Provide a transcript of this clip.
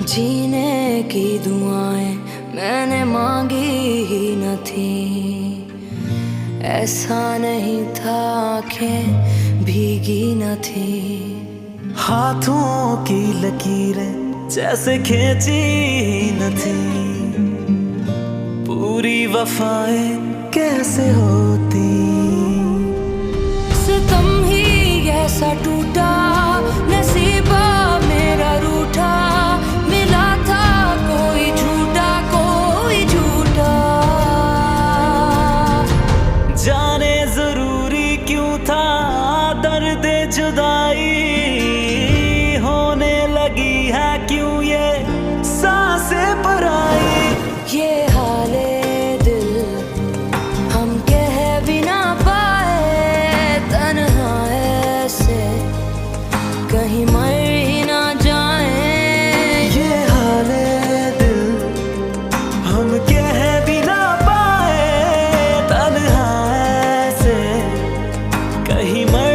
जीने की दुआएं मैंने मांगी ही न थी। ऐसा नहीं था आंखें भीगी न थी। हाथों की लकीरें जैसे खींची ही न थी। पूरी वफाएं कैसे होती। सितम ही ऐसा टूटा, नसीबा मेरा रूठा। मिला था कोई झूठा, कोई झूठा। जाने जरूरी क्यों था दर्द जुदाई। होने लगी है क्यों ये सांसें पराई। ये हाले दिल हम कह भी ना पाए। तन्हा ऐसे कहीं मर ही ना जाए। ये हाले दिल हम कह भी ना पाए। तन्हा ऐसे कहीं मर